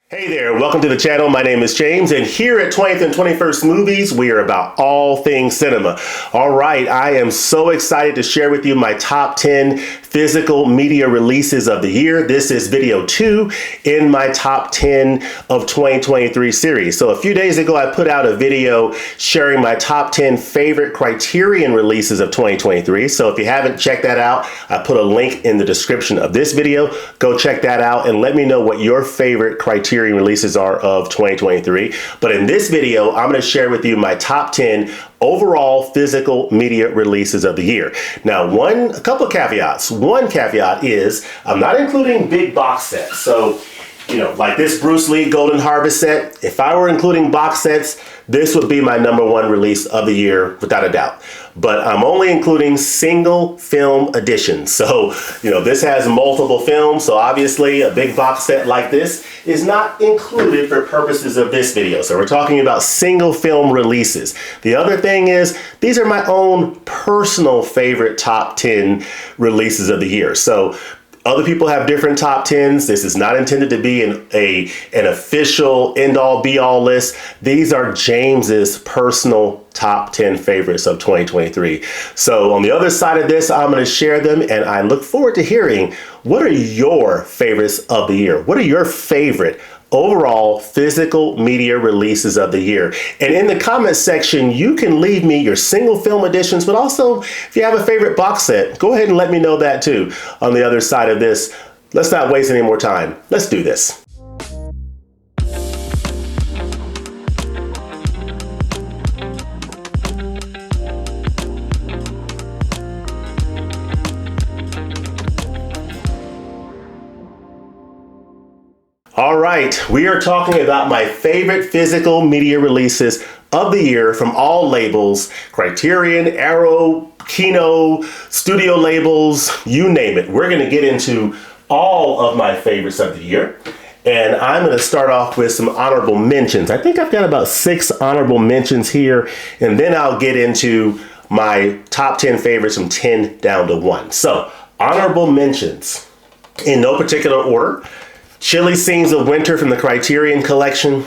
Hey there, welcome to the channel. My name is James, and here at 20th and 21st Movies, we are about all things cinema. All right, I am so excited to share with you my top 10 physical media releases of the year. This is video 2 in my top 10 of 2023 series. So a few days ago, I put out a video sharing my top 10 favorite Criterion releases of 2023. So if you haven't checked that out, I put a link in the description of this video. Go check that out and let me know what your favorite Criterion releases are of 2023. But in this video, I'm going to share with you my top 10 overall physical media releases of the year. Now, a couple of caveats. One caveat is I'm not including big box sets. So, like this Bruce Lee Golden Harvest set, if I were including box sets, this would be my #1 release of the year, without a doubt. But I'm only including single film editions. So, this has multiple films. So obviously a big box set like this is not included for purposes of this video. So we're talking about single film releases. The other thing is, these are my own personal favorite top 10 releases of the year. So other people have different top 10s. This is not intended to be an official end-all be-all list. These are James's personal top 10 favorites of 2023. So on the other side of this, I'm going to share them, and I look forward to hearing what are your favorites of the year. What are your favorite overall physical media releases of the year? And in the comment section, you can leave me your single film editions, but also if you have a favorite box set, go ahead and let me know that too. On the other side of this, let's not waste any more time. Let's do this. All right, we are talking about my favorite physical media releases of the year from all labels: Criterion, Arrow, Kino, studio labels, you name it. We're going to get into all of my favorites of the year. And I'm going to start off with some honorable mentions. I think I've got about 6 honorable mentions here, and then I'll get into my top 10 favorites from 10 down to 1. So, honorable mentions in no particular order. Chilly Scenes of Winter from the Criterion Collection.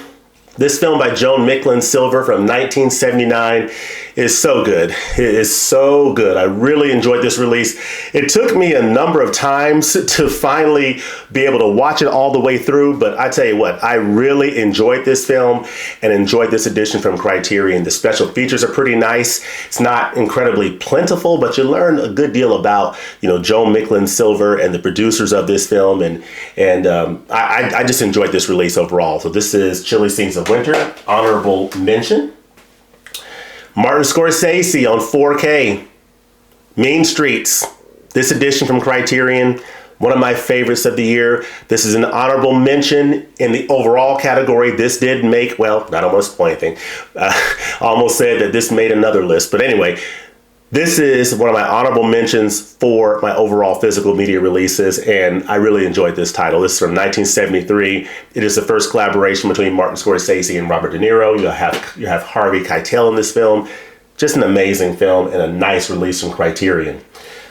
This film by Joan Micklin Silver from 1979 is so good. It is so good. I really enjoyed this release. It took me a number of times to finally be able to watch it all the way through, but I tell you what, I really enjoyed this film and enjoyed this edition from Criterion. The special features are pretty nice. It's not incredibly plentiful, but you learn a good deal about, Joan Micklin Silver and the producers of this film, and I just enjoyed this release overall. So this is Chilly Scenes of Winter, honorable mention. Martin Scorsese on 4K, Mean Streets. This edition from Criterion, one of my favorites of the year. This is an honorable mention in the overall category. This did make, well, I don't want to spoil anything. I almost said that this made another list, but anyway, this is one of my honorable mentions for my overall physical media releases, and I really enjoyed this title. This is from 1973. It is the first collaboration between Martin Scorsese and Robert De Niro. You have Harvey Keitel in this film. Just an amazing film and a nice release from Criterion.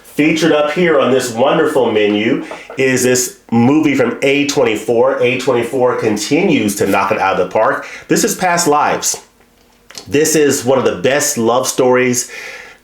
Featured up here on this wonderful menu is this movie from A24. A24 continues to knock it out of the park. This is Past Lives. This is one of the best love stories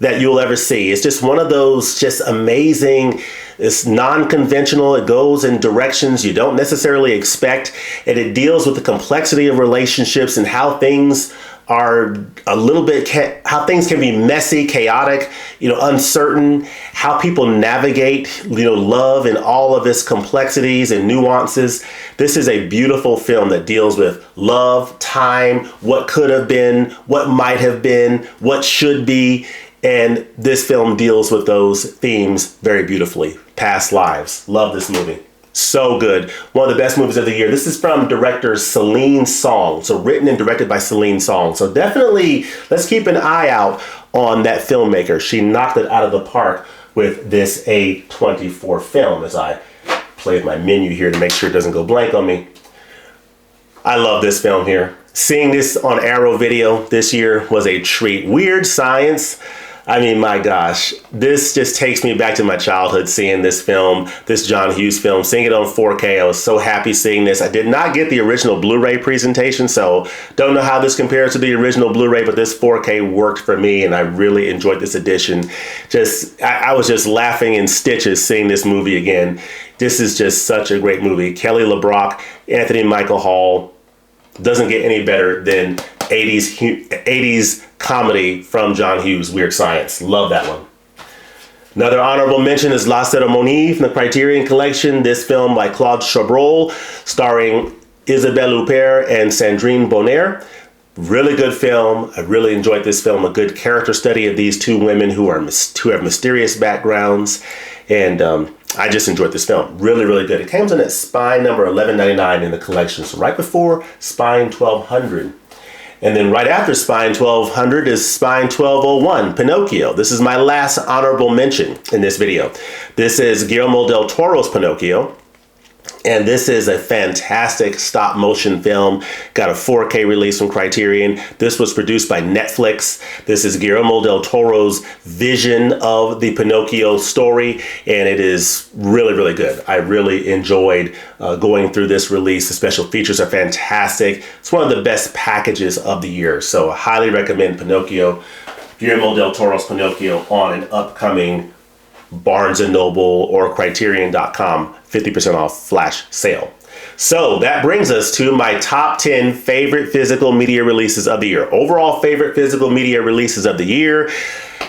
that you'll ever see. It's just one of those just amazing, it's non-conventional, it goes in directions you don't necessarily expect, and it deals with the complexity of relationships and how things are how things can be messy, chaotic, uncertain, how people navigate, love and all of its complexities and nuances. This is a beautiful film that deals with love, time, what could have been, what might have been, what should be. And this film deals with those themes very beautifully. Past Lives. Love this movie. So good. One of the best movies of the year. This is from director Celine Song. So written and directed by Celine Song. So definitely let's keep an eye out on that filmmaker. She knocked it out of the park with this A24 film, as I play with my menu here to make sure it doesn't go blank on me. I love this film here. Seeing this on Arrow Video this year was a treat. Weird science. I mean, my gosh, this just takes me back to my childhood seeing this film, this John Hughes film, seeing it on 4K. I was so happy seeing this. I did not get the original Blu-ray presentation, so don't know how this compares to the original Blu-ray, but this 4K worked for me, and I really enjoyed this edition. I was just laughing in stitches seeing this movie again. This is just such a great movie. Kelly LeBrock, Anthony Michael Hall. Doesn't get any better than 80s comedy from John Hughes, Weird Science. Love that one. Another honorable mention is La Cérémonie from the Criterion Collection. This film by Claude Chabrol, starring Isabelle Huppert and Sandrine Bonnaire. Really good film. I really enjoyed this film. A good character study of these two women who have mysterious backgrounds. And I just enjoyed this film. Really, really good. It comes in at spine number 1199 in the collection. So right before spine 1200. And then right after spine 1200 is spine 1201, Pinocchio. This is my last honorable mention in this video. This is Guillermo del Toro's Pinocchio. And this is a fantastic stop motion film. Got a 4K release from Criterion. This was produced by Netflix. This is Guillermo del Toro's vision of the Pinocchio story, and it is really, really good. I really enjoyed going through this release. The special features are fantastic. It's one of the best packages of the year, so I highly recommend Pinocchio, Guillermo del Toro's Pinocchio, on an upcoming Barnes & Noble or Criterion.com 50% off flash sale. So that brings us to my top 10 favorite physical media releases of the year. Overall favorite physical media releases of the year.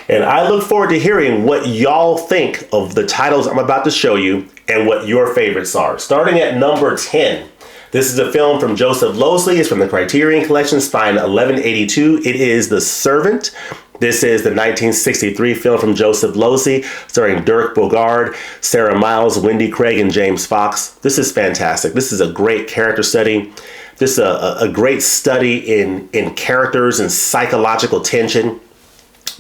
And I look forward to hearing what y'all think of the titles I'm about to show you and what your favorites are. Starting at number 10. This is a film from Joseph Losey. It's from the Criterion Collection, spine 1182. It is The Servant. This is the 1963 film from Joseph Losey, starring Dirk Bogarde, Sarah Miles, Wendy Craig, and James Fox. This is fantastic. This is a great character study. This is a great study in characters and psychological tension.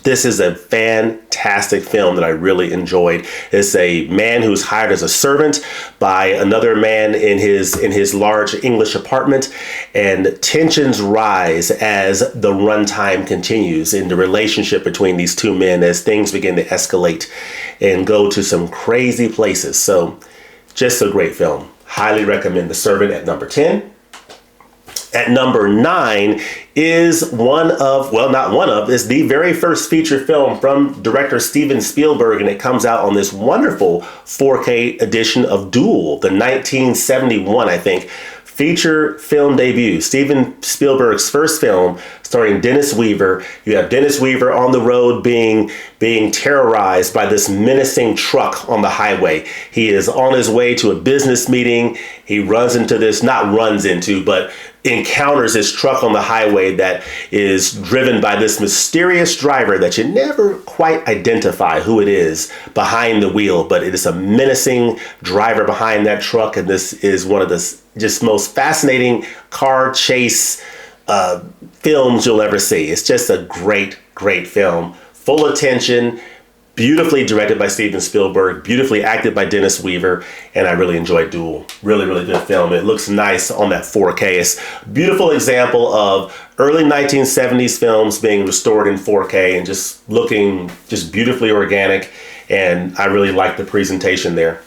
This is a fantastic film that I really enjoyed. It's a man who's hired as a servant by another man in his large English apartment, and tensions rise as the runtime continues in the relationship between these two men as things begin to escalate and go to some crazy places. So just a great film. Highly recommend The Servant at number 10. At number 9 is is the very first feature film from director Steven Spielberg, and it comes out on this wonderful 4K edition of Duel, the 1971, I think, feature film debut. Steven Spielberg's first film starring Dennis Weaver. You have Dennis Weaver on the road being terrorized by this menacing truck on the highway. He is on his way to a business meeting. He encounters this truck on the highway that is driven by this mysterious driver that you never quite identify who it is behind the wheel, but it is a menacing driver behind that truck, and this is one of the just most fascinating car chase films you'll ever see. It's just a great, great film, full of tension, beautifully directed by Steven Spielberg, beautifully acted by Dennis Weaver, and I really enjoyed Duel. Really, really good film. It looks nice on that 4K. It's a beautiful example of early 1970s films being restored in 4K and just looking just beautifully organic, and I really like the presentation there.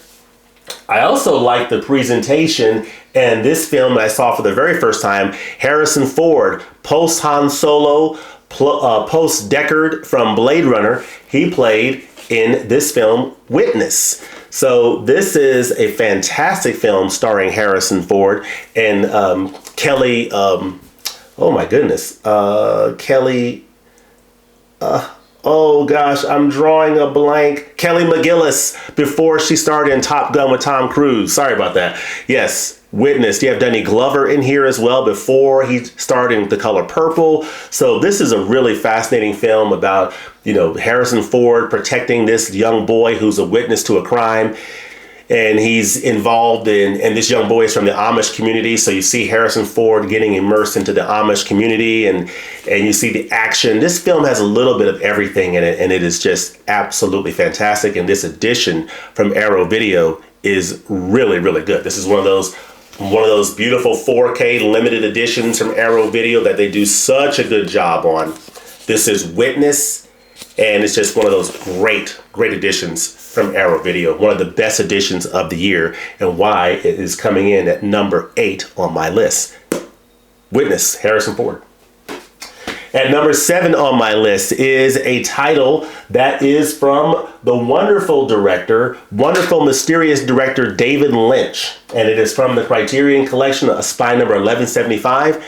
I also like the presentation and this film that I saw for the very first time, Harrison Ford, post Han Solo, post Deckard from Blade Runner. He played in this film, Witness. So this is a fantastic film starring Harrison Ford and Kelly, oh gosh, I'm drawing a blank. Kelly McGillis, before she started in Top Gun with Tom Cruise. Sorry about that. Yes, Witness. You have Danny Glover in here as well before he started in The Color Purple. So this is a really fascinating film about, Harrison Ford protecting this young boy who's a witness to a crime. And he's involved and this young boy is from the Amish community. So you see Harrison Ford getting immersed into the Amish community and you see the action. This film has a little bit of everything in it, and it is just absolutely fantastic. And this edition from Arrow Video is really, really good. This is one of those beautiful 4K limited editions from Arrow Video that they do such a good job on. This is Witness, And it's just one of those great additions from Arrow Video. One of the best additions of the year, and why it is coming in at number 8 on my list. Witness, Harrison Ford. At number 7 on my list is a title that is from the wonderful mysterious director, David Lynch. And it is from the Criterion Collection, spy number 1175,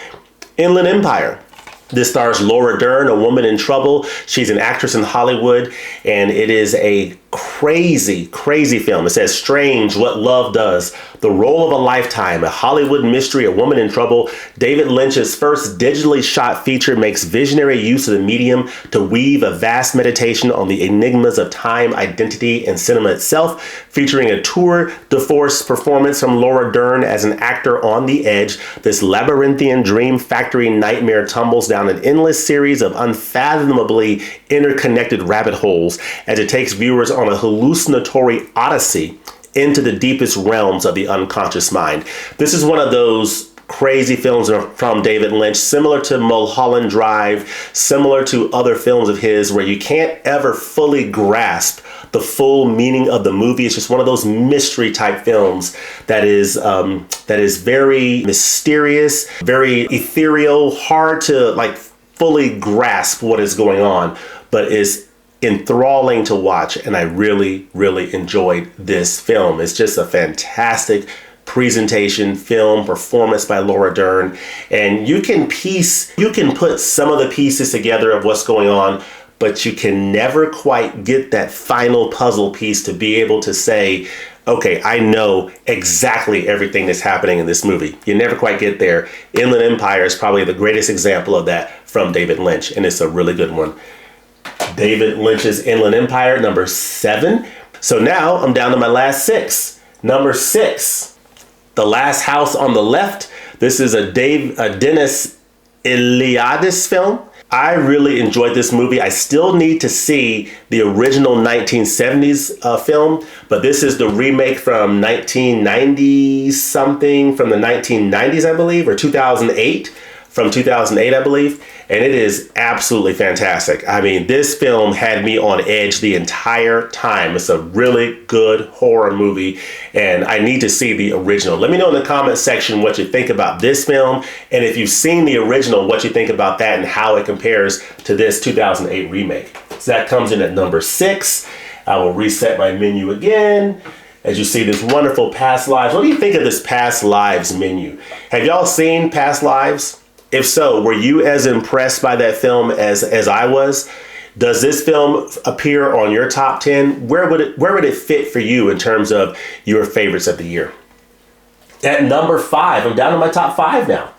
Inland Empire. This stars Laura Dern, a woman in trouble. She's an actress in Hollywood, and it is a crazy film. It says, strange what love does. The role of a lifetime, a Hollywood mystery, a woman in trouble. David Lynch's first digitally shot feature makes visionary use of the medium to weave a vast meditation on the enigmas of time, identity, and cinema itself, featuring a tour de force performance from Laura Dern as an actor on the edge. This labyrinthian dream factory nightmare tumbles down an endless series of unfathomably interconnected rabbit holes as it takes viewers on a hallucinatory odyssey into the deepest realms of the unconscious mind. This is one of those crazy films from David Lynch, similar to Mulholland Drive, similar to other films of his, where you can't ever fully grasp the full meaning of the movie. It's just one of those mystery type films that is very mysterious, very ethereal, hard to fully grasp what is going on, but is enthralling to watch. And I really enjoyed this film. It's just a fantastic presentation, film, performance by Laura Dern, and you can put some of the pieces together of what's going on, but you can never quite get that final puzzle piece to be able to say, okay, I know exactly everything that's happening in this movie. You never quite get there. Inland Empire is probably the greatest example of that from David Lynch, and it's a really good one. David Lynch's Inland Empire, number 7. So now I'm down to my last 6. Number 6, The Last House on the Left. This is a Dennis Iliadis film. I really enjoyed this movie. I still need to see the original 1970s film, but this is the remake from 1990 something, from the 1990s, I believe, or 2008, from 2008, I believe. And it is absolutely fantastic. I mean, this film had me on edge the entire time. It's a really good horror movie, and I need to see the original. Let me know in the comment section what you think about this film, and if you've seen the original, what you think about that and how it compares to this 2008 remake. So that comes in at number 6. I will reset my menu again. As you see this wonderful Past Lives. What do you think of this Past Lives menu? Have y'all seen Past Lives? If so, were you as impressed by that film as I was? Does this film appear on your top 10? Where would it fit for you in terms of your favorites of the year? At number 5, I'm down to my top 5 now.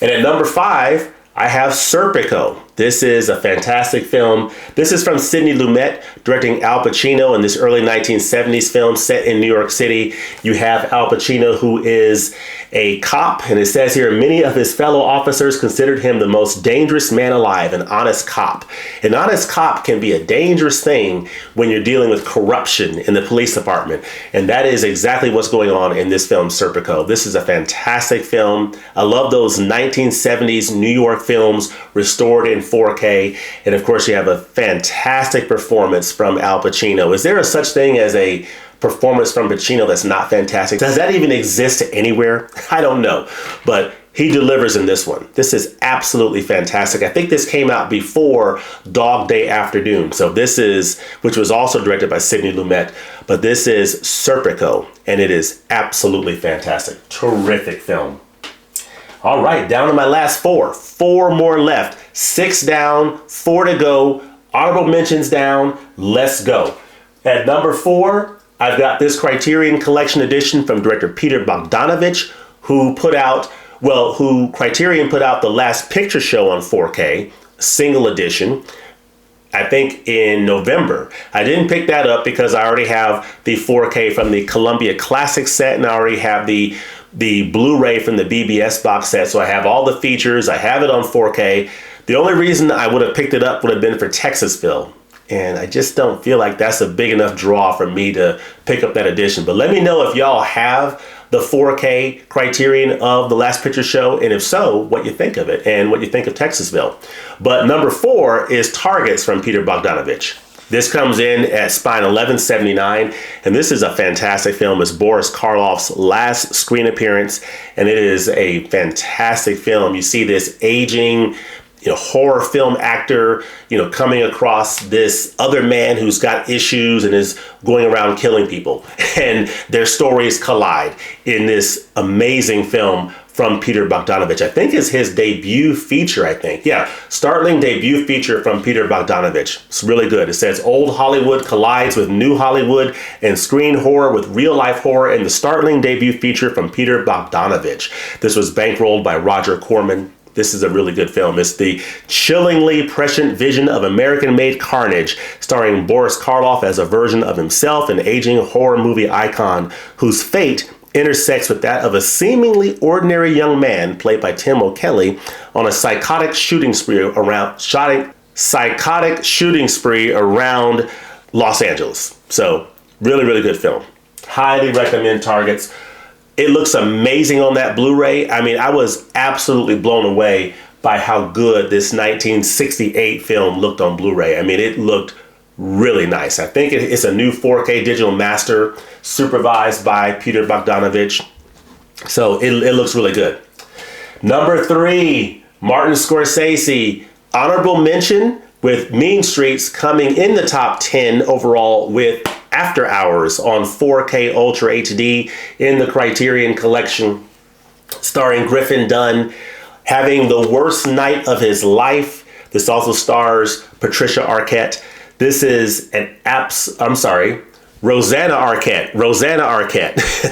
And at number 5, I have Serpico. This is a fantastic film. This is from Sidney Lumet, directing Al Pacino in this early 1970s film set in New York City. You have Al Pacino, who is a cop, and it says here, many of his fellow officers considered him the most dangerous man alive, an honest cop. An honest cop can be a dangerous thing when you're dealing with corruption in the police department, and that is exactly what's going on in this film, Serpico. This is a fantastic film. I love those 1970s New York films restored in 4K, and of course you have a fantastic performance from Al Pacino. Is there a such thing as a performance from Pacino that's not fantastic? Does that even exist anywhere? I don't know, but he delivers in this one. This is absolutely fantastic. I think this came out before Dog Day Afternoon. So this is, which was also directed by Sidney Lumet, but this is Serpico, and it is absolutely fantastic. Terrific film. All right, down to my last 4. 4 more left. 6 down, 4 to go. Honorable mentions down. Let's go. At number 4, I've got this Criterion Collection edition from director Peter Bogdanovich, who Criterion put out The Last Picture Show on 4K, single edition, I think in November. I didn't pick that up because I already have the 4K from the Columbia Classic set, and I already have the Blu-ray from the BBS box set, so I have all the features. I have it on 4K. The only reason I would have picked it up would have been for Texasville, and I just don't feel like that's a big enough draw for me to pick up that edition. But let me know if y'all have the 4K Criterion of The Last Picture Show? And if so, what you think of it and what you think of Texasville. But number 4 is Targets from Peter Bogdanovich. This comes in at Spine 1179, and this is a fantastic film. It's Boris Karloff's last screen appearance, and it is a fantastic film. You see this aging, horror film actor, coming across this other man who's got issues and is going around killing people, and their stories collide in this amazing film from Peter Bogdanovich. I think is his debut feature, startling debut feature from Peter Bogdanovich. It's really good. It says old Hollywood collides with new Hollywood and screen horror with real life horror in the startling debut feature from Peter Bogdanovich. This was bankrolled by Roger Corman. This is a really good film. It's the chillingly prescient vision of American-made carnage, starring Boris Karloff as a version of himself, an aging horror movie icon whose fate intersects with that of a seemingly ordinary young man played by Tim O'Kelly on a psychotic shooting spree around Los Angeles. So really, really good film. Highly recommend Targets. It looks amazing on that Blu-ray. I mean, I was absolutely blown away by how good this 1968 film looked on Blu-ray. I mean, it looked really nice. I think it's a new 4K digital master supervised by Peter Bogdanovich. So it looks really good. Number 3, Martin Scorsese. Honorable mention with Mean Streets coming in the top 10 overall with After Hours on 4K Ultra HD in the Criterion Collection, starring Griffin Dunne having the worst night of his life. This also stars Patricia Arquette. This is Rosanna Arquette,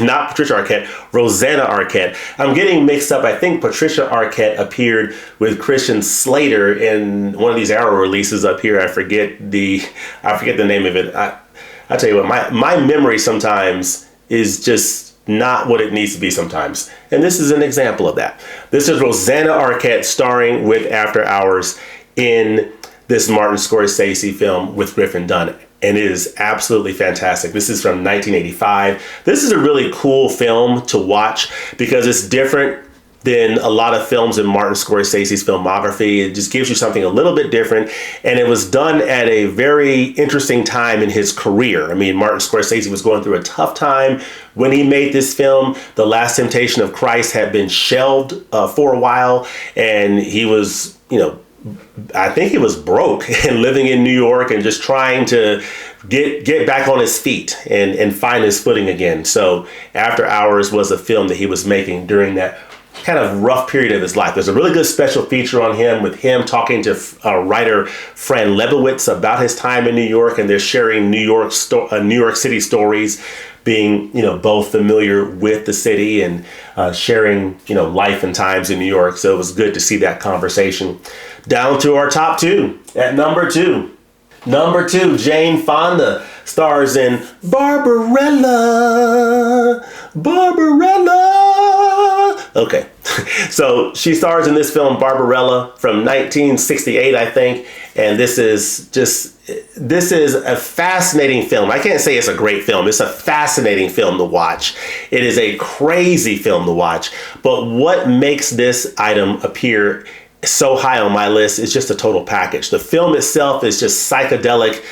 not Patricia Arquette, Rosanna Arquette. I'm getting mixed up. I think Patricia Arquette appeared with Christian Slater in one of these Arrow releases up here. I forget the name of it. I tell you what, my memory sometimes is just not what it needs to be sometimes. And this is an example of that. This is Rosanna Arquette starring with After Hours in this Martin Scorsese film with Griffin Dunne. And it is absolutely fantastic. This is from 1985. This is a really cool film to watch because it's different than a lot of films in Martin Scorsese's filmography. It just gives you something a little bit different. And it was done at a very interesting time in his career. I mean, Martin Scorsese was going through a tough time when he made this film. The Last Temptation of Christ had been shelved for a while. And he was, I think he was broke and living in New York and just trying to get back on his feet and find his footing again. So After Hours was a film that he was making during that kind of rough period of his life. There's a really good special feature on him with him talking to writer Fran Lebowitz about his time in New York, and they're sharing New York City stories, being both familiar with the city and sharing life and times in New York. So it was good to see that conversation. Down to our top 2. At number 2, Jane Fonda stars in Barbarella. Okay, so she stars in this film Barbarella from 1968, I think, and this is a fascinating film. I can't say it's a great film. It's a fascinating film to watch. It is a crazy film to watch, but what makes this item appear so high on my list is just a total package. The film itself is just psychedelic,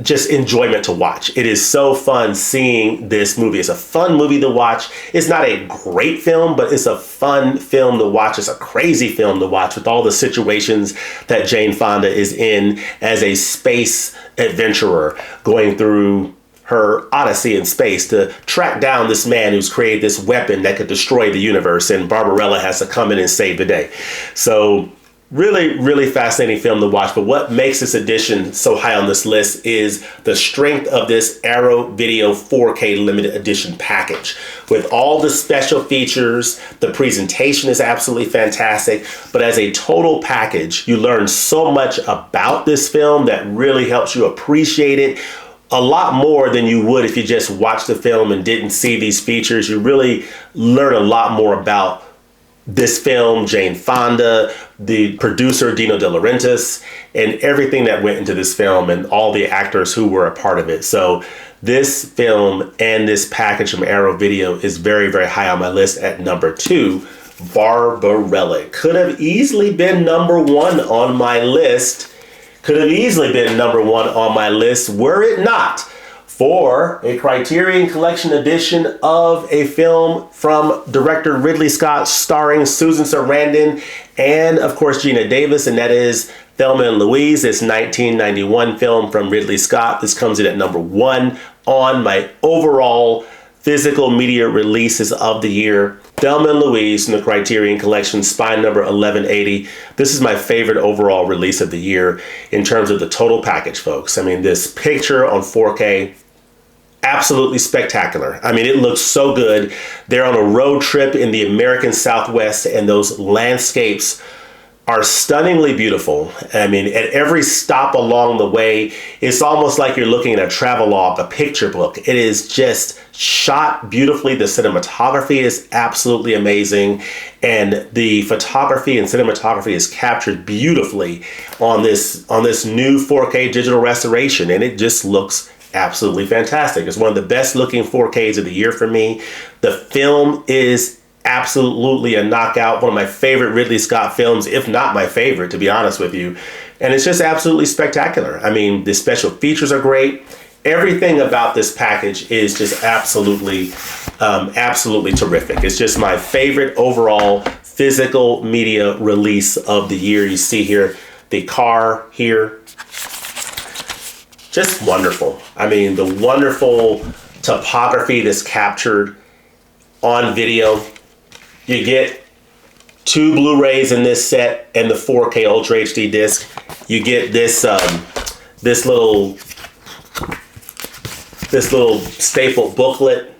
just enjoyment to watch. It is so fun seeing this movie. It's a fun movie to watch. It's not a great film, but it's a fun film to watch. It's a crazy film to watch with all the situations that Jane Fonda is in as a space adventurer going through her odyssey in space to track down this man who's created this weapon that could destroy the universe, and Barbarella has to come in and save the day. So really, really fascinating film to watch. But what makes this edition so high on this list is the strength of this Arrow Video 4K limited edition package. With all the special features, the presentation is absolutely fantastic. But as a total package, you learn so much about this film that really helps you appreciate it a lot more than you would if you just watched the film and didn't see these features. You really learn a lot more about this film, Jane Fonda, the producer Dino De Laurentiis, and everything that went into this film and all the actors who were a part of it. So this film and this package from Arrow Video is very, very high on my list at number 2. Barbarella could have easily been number 1 on my list. Could have easily been number 1 on my list were it not for a Criterion Collection edition of a film from director Ridley Scott starring Susan Sarandon and, of course, Gina Davis, and that is Thelma and Louise. This 1991 film from Ridley Scott. This comes in at number 1 on my overall physical media releases of the year. Thelma and Louise from the Criterion Collection, spine number 1180. This is my favorite overall release of the year in terms of the total package, folks. I mean, this picture on 4K, absolutely spectacular. I mean, it looks so good. They're on a road trip in the American Southwest, and those landscapes are stunningly beautiful. I mean, at every stop along the way, it's almost like you're looking at a travelogue, a picture book. It is just shot beautifully. The cinematography is absolutely amazing. And the photography and cinematography is captured beautifully on this new 4K digital restoration. And it just looks absolutely fantastic. It's one of the best looking 4Ks of the year for me. The film is absolutely a knockout. One of my favorite Ridley Scott films, if not my favorite, to be honest with you. And it's just absolutely spectacular. I mean, the special features are great. Everything about this package is just absolutely terrific. It's just my favorite overall physical media release of the year. You see here, the car here. Just wonderful. I mean, the wonderful topography that's captured on video. You get 2 Blu-rays in this set and the 4K Ultra HD disc. You get this this little stapled booklet,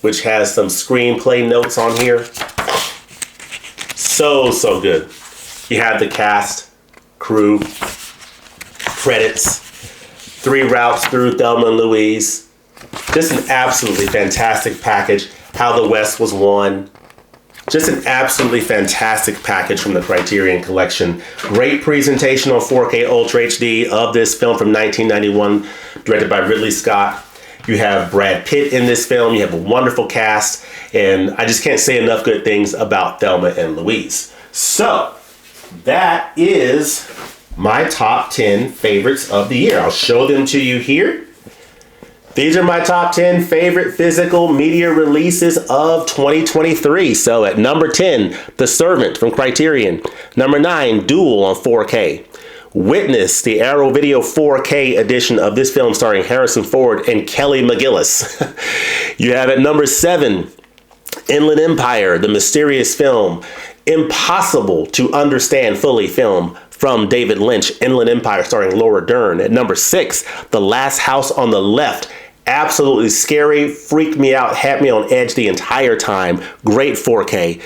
which has some screenplay notes on here. So good. You have the cast, crew, credits, 3 routes through Thelma and Louise. Just an absolutely fantastic package. How the West Was Won. Just an absolutely fantastic package from the Criterion Collection. Great presentation on 4K Ultra HD of this film from 1991, directed by Ridley Scott. You have Brad Pitt in this film. You have a wonderful cast. And I just can't say enough good things about Thelma and Louise. So, that is my top 10 favorites of the year. I'll show them to you here. These are my top 10 favorite physical media releases of 2023. So at number 10, The Servant from Criterion. Number 9, Duel on 4K. Witness, the Arrow Video 4K edition of this film starring Harrison Ford and Kelly McGillis. You have at number 7, Inland Empire, the mysterious film. Impossible to understand fully film from David Lynch, Inland Empire starring Laura Dern. At number 6, The Last House on the Left. Absolutely scary, freaked me out, had me on edge the entire time. Great 4K.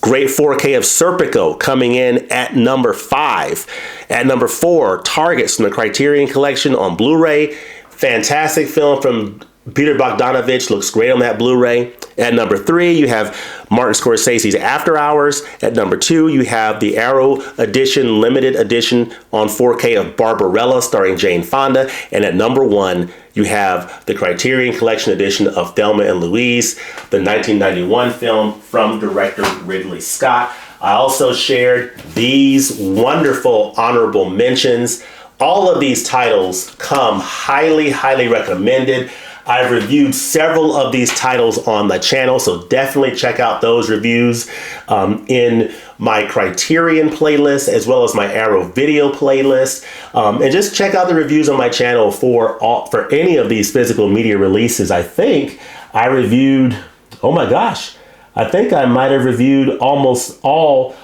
Great 4K of Serpico coming in at number 5. At number 4, Targets from the Criterion Collection on Blu-ray. Fantastic film from Peter Bogdanovich, looks great on that Blu-ray. At number 3, you have Martin Scorsese's After Hours. At number 2, you have the Arrow edition, limited edition on 4K of Barbarella starring Jane Fonda. And at number 1, you have the Criterion Collection edition of Thelma and Louise, the 1991 film from director Ridley Scott. I also shared these wonderful honorable mentions. All of these titles come highly, highly recommended. I've reviewed several of these titles on the channel, so definitely check out those reviews in my Criterion playlist as well as my Arrow Video playlist. And just check out the reviews on my channel for any of these physical media releases. I think I reviewed, oh my gosh, I think I might have reviewed almost all,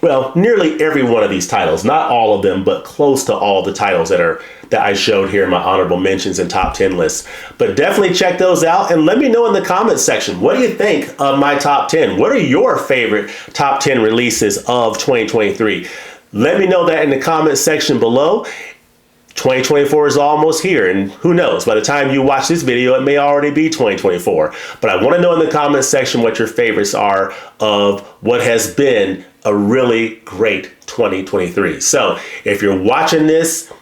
well, nearly every one of these titles. Not all of them, but close to all the titles that I showed here in my honorable mentions and top 10 lists. But definitely check those out and let me know in the comments section, what do you think of my top 10? What are your favorite top 10 releases of 2023? Let me know that in the comments section below. 2024 is almost here, and who knows, by the time you watch this video, it may already be 2024. But I want to know in the comment section what your favorites are of what has been a really great 2023. So if you're watching this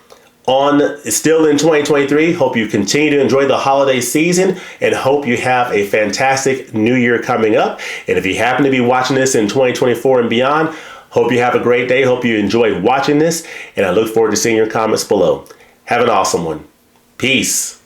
still in 2023, hope you continue to enjoy the holiday season and hope you have a fantastic new year coming up. And if you happen to be watching this in 2024 and beyond, hope you have a great day. Hope you enjoyed watching this, and I look forward to seeing your comments below. Have an awesome one. Peace.